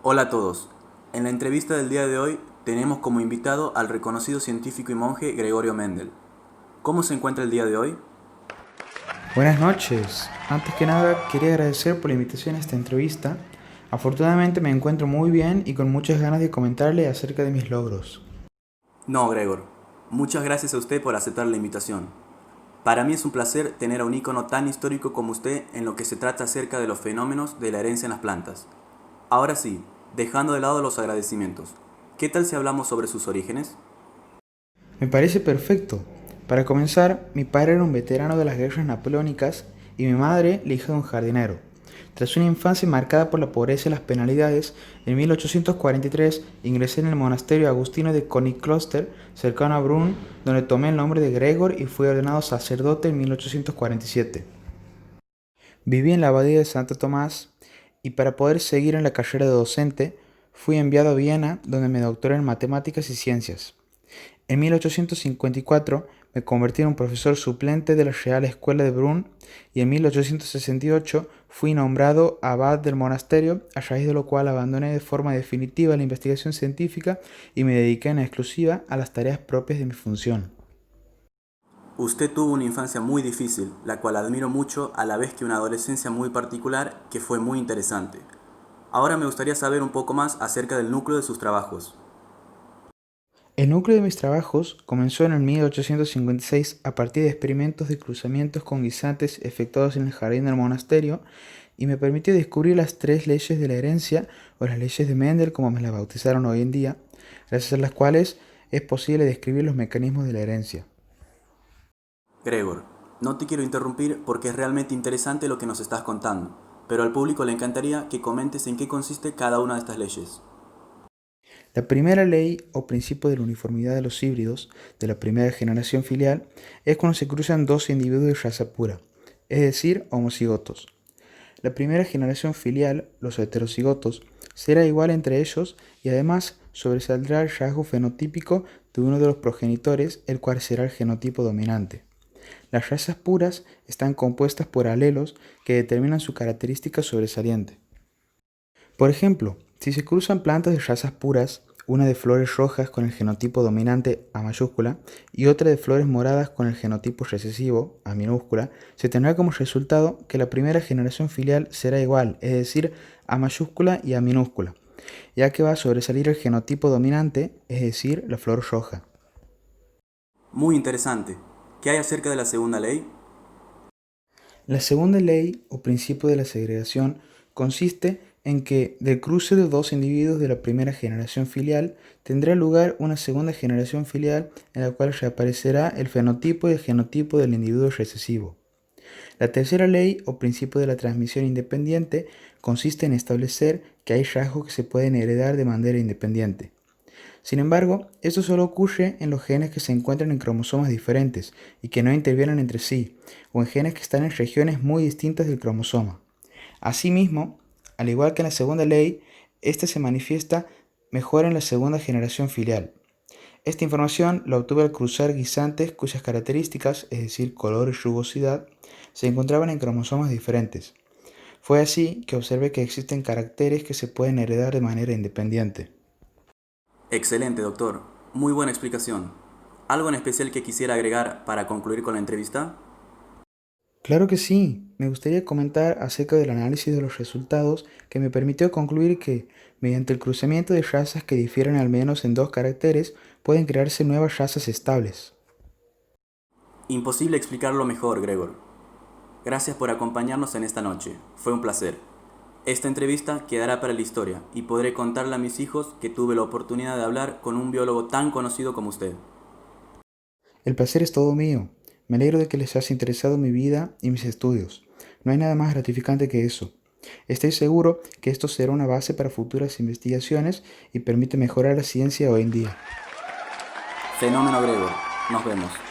Hola a todos. En la entrevista del día de hoy tenemos como invitado al reconocido científico y monje Gregorio Mendel. ¿Cómo se encuentra el día de hoy? Buenas noches. Antes que nada, quería agradecer por la invitación a esta entrevista. Afortunadamente me encuentro muy bien y con muchas ganas de comentarle acerca de mis logros. No, Gregor. Muchas gracias a usted por aceptar la invitación. Para mí es un placer tener a un ícono tan histórico como usted en lo que se trata acerca de los fenómenos de la herencia en las plantas. Ahora sí, dejando de lado los agradecimientos, ¿qué tal si hablamos sobre sus orígenes? Me parece perfecto. Para comenzar, mi padre era un veterano de las guerras napoleónicas y mi madre la hija de un jardinero. Tras una infancia marcada por la pobreza y las penalidades, en 1843 ingresé en el monasterio agustino de Königsklöster, cercano a Brunn, donde tomé el nombre de Gregor y fui ordenado sacerdote en 1847. Viví en la abadía de Santo Tomás y para poder seguir en la carrera de docente fui enviado a Viena donde me doctoré en matemáticas y ciencias. En 1854 me convertí en un profesor suplente de la Real Escuela de Brunn y en 1868 fui nombrado abad del monasterio, a raíz de lo cual abandoné de forma definitiva la investigación científica y me dediqué en exclusiva a las tareas propias de mi función. Usted tuvo una infancia muy difícil, la cual admiro mucho, a la vez que una adolescencia muy particular que fue muy interesante. Ahora me gustaría saber un poco más acerca del núcleo de sus trabajos. El núcleo de mis trabajos comenzó en el 1856 a partir de experimentos de cruzamientos con guisantes efectuados en el jardín del monasterio y me permitió descubrir las tres leyes de la herencia o las leyes de Mendel como me las bautizaron hoy en día, gracias a las cuales es posible describir los mecanismos de la herencia. Gregor, no te quiero interrumpir porque es realmente interesante lo que nos estás contando, pero al público le encantaría que comentes en qué consiste cada una de estas leyes. La primera ley o principio de la uniformidad de los híbridos de la primera generación filial es cuando se cruzan dos individuos de raza pura, es decir, homocigotos. La primera generación filial, los heterocigotos, será igual entre ellos y además sobresaldrá el rasgo fenotípico de uno de los progenitores, el cual será el genotipo dominante. Las razas puras están compuestas por alelos que determinan su característica sobresaliente. Por ejemplo, si se cruzan plantas de razas puras, una de flores rojas con el genotipo dominante A mayúscula y otra de flores moradas con el genotipo recesivo A minúscula, se tendrá como resultado que la primera generación filial será igual, es decir, A mayúscula y A minúscula, ya que va a sobresalir el genotipo dominante, es decir, la flor roja. Muy interesante. ¿Qué hay acerca de la segunda ley? La segunda ley o principio de la segregación consiste en que del cruce de dos individuos de la primera generación filial tendrá lugar una segunda generación filial en la cual reaparecerá el fenotipo y el genotipo del individuo recesivo. La tercera ley o principio de la transmisión independiente consiste en establecer que hay rasgos que se pueden heredar de manera independiente. Sin embargo, esto solo ocurre en los genes que se encuentran en cromosomas diferentes y que no intervienen entre sí, o en genes que están en regiones muy distintas del cromosoma. Asimismo, al igual que en la segunda ley, esta se manifiesta mejor en la segunda generación filial. Esta información la obtuve al cruzar guisantes cuyas características, es decir, color y rugosidad, se encontraban en cromosomas diferentes. Fue así que observé que existen caracteres que se pueden heredar de manera independiente. Excelente, doctor. Muy buena explicación. ¿Algo en especial que quisiera agregar para concluir con la entrevista? Claro que sí, me gustaría comentar acerca del análisis de los resultados que me permitió concluir que, mediante el cruzamiento de razas que difieren al menos en dos caracteres, pueden crearse nuevas razas estables. Imposible explicarlo mejor, Gregor. Gracias por acompañarnos en esta noche. Fue un placer. Esta entrevista quedará para la historia y podré contarle a mis hijos que tuve la oportunidad de hablar con un biólogo tan conocido como usted. El placer es todo mío. Me alegro de que les haya interesado mi vida y mis estudios. No hay nada más gratificante que eso. Estoy seguro que esto será una base para futuras investigaciones y permite mejorar la ciencia hoy en día. Fenómeno Gregor. Nos vemos.